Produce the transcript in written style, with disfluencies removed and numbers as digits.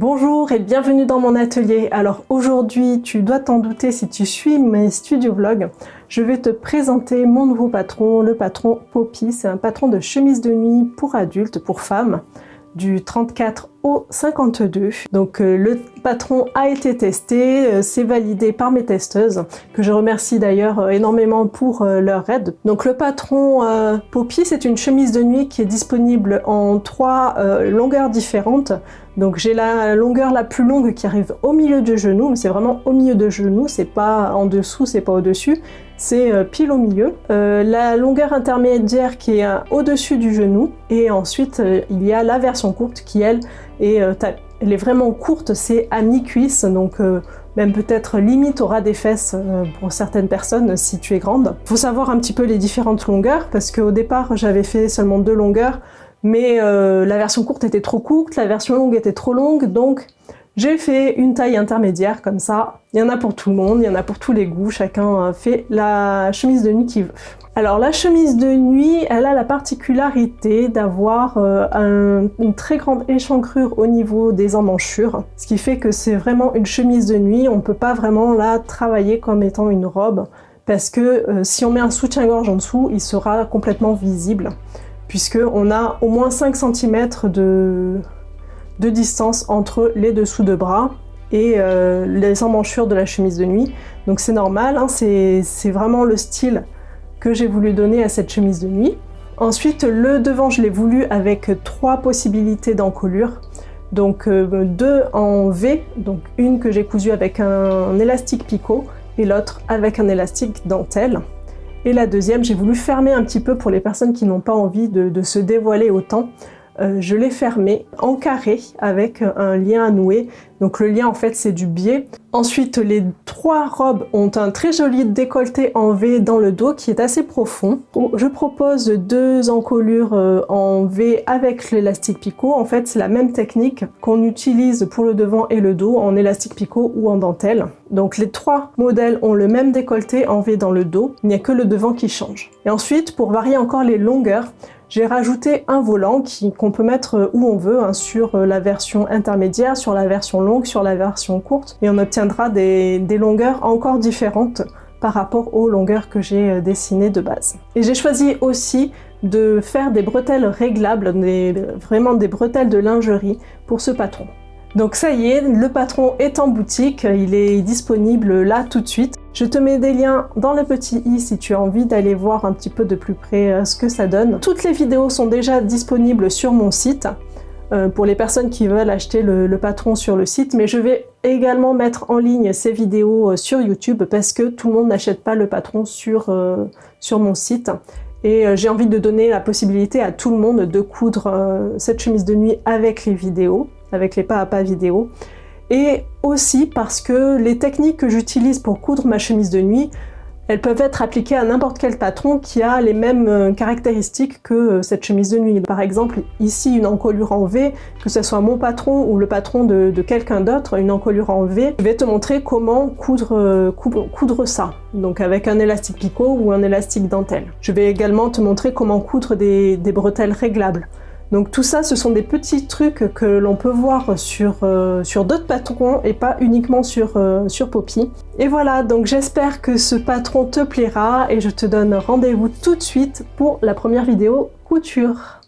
Bonjour et bienvenue dans mon atelier. Alors aujourd'hui, tu dois t'en douter si tu suis mes studio vlogs, je vais te présenter mon nouveau patron, le patron Poppy. C'est un patron de chemise de nuit pour adultes, pour femmes, du 34 au 52. Donc le patron a été testé, c'est validé par mes testeuses, que je remercie d'ailleurs énormément pour leur aide. Donc le patron Poppy, c'est une chemise de nuit qui est disponible en 3 longueurs différentes. Donc j'ai la longueur la plus longue qui arrive au milieu du genou, mais c'est vraiment au milieu de genou, c'est pas en dessous, c'est pas au-dessus, c'est pile au milieu. La longueur intermédiaire qui est au-dessus du genou, et ensuite il y a la version courte qui elle est vraiment courte, c'est à mi-cuisse, donc même peut-être limite au ras des fesses pour certaines personnes si tu es grande. Faut savoir un petit peu les différentes longueurs, parce qu'au départ j'avais fait seulement 2 longueurs, mais la version courte était trop courte, la version longue était trop longue, donc j'ai fait une taille intermédiaire comme ça. Il y en a pour tout le monde, il y en a pour tous les goûts, chacun fait la chemise de nuit qu'il veut. Alors la chemise de nuit, elle a la particularité d'avoir une très grande échancrure au niveau des emmanchures, ce qui fait que c'est vraiment une chemise de nuit, on ne peut pas vraiment la travailler comme étant une robe, parce que si on met un soutien-gorge en dessous, il sera complètement visible, puisqu'on a au moins 5 cm de distance entre les dessous de bras et les emmanchures de la chemise de nuit. Donc c'est normal, hein, c'est vraiment le style que j'ai voulu donner à cette chemise de nuit. Ensuite, le devant, je l'ai voulu avec 3 possibilités d'encolure. Donc 2 en V, donc une que j'ai cousue avec un élastique picot et l'autre avec un élastique dentelle. Et la deuxième, j'ai voulu fermer un petit peu pour les personnes qui n'ont pas envie de se dévoiler autant. Je l'ai fermé en carré avec un lien à nouer. Donc le lien en fait c'est du biais. Ensuite les 3 robes ont un très joli décolleté en V dans le dos qui est assez profond. Je propose 2 encolures en V avec l'élastique picot. En fait c'est la même technique qu'on utilise pour le devant et le dos en élastique picot ou en dentelle. Donc les 3 modèles ont le même décolleté en V dans le dos, il n'y a que le devant qui change. Et ensuite pour varier encore les longueurs, j'ai rajouté un volant qu'on peut mettre où on veut, hein, sur la version intermédiaire, sur la version longue, sur la version courte, et on obtiendra des longueurs encore différentes par rapport aux longueurs que j'ai dessinées de base. Et j'ai choisi aussi de faire des bretelles réglables, vraiment des bretelles de lingerie pour ce patron. Donc ça y est, le patron est en boutique, il est disponible là tout de suite. Je te mets des liens dans le petit i si tu as envie d'aller voir un petit peu de plus près ce que ça donne. Toutes les vidéos sont déjà disponibles sur mon site pour les personnes qui veulent acheter le patron sur le site, mais je vais également mettre en ligne ces vidéos sur YouTube parce que tout le monde n'achète pas le patron sur mon site. Et j'ai envie de donner la possibilité à tout le monde de coudre cette chemise de nuit avec les vidéos, avec les pas à pas vidéo. Et aussi parce que les techniques que j'utilise pour coudre ma chemise de nuit, elles peuvent être appliquées à n'importe quel patron qui a les mêmes caractéristiques que cette chemise de nuit. Par exemple, ici une encolure en V, que ce soit mon patron ou le patron de quelqu'un d'autre, une encolure en V, je vais te montrer comment coudre ça, donc avec un élastique picot ou un élastique dentelle. Je vais également te montrer comment coudre des bretelles réglables. Donc tout ça, ce sont des petits trucs que l'on peut voir sur d'autres patrons et pas uniquement sur Poppy. Et voilà, donc j'espère que ce patron te plaira et je te donne rendez-vous tout de suite pour la première vidéo couture.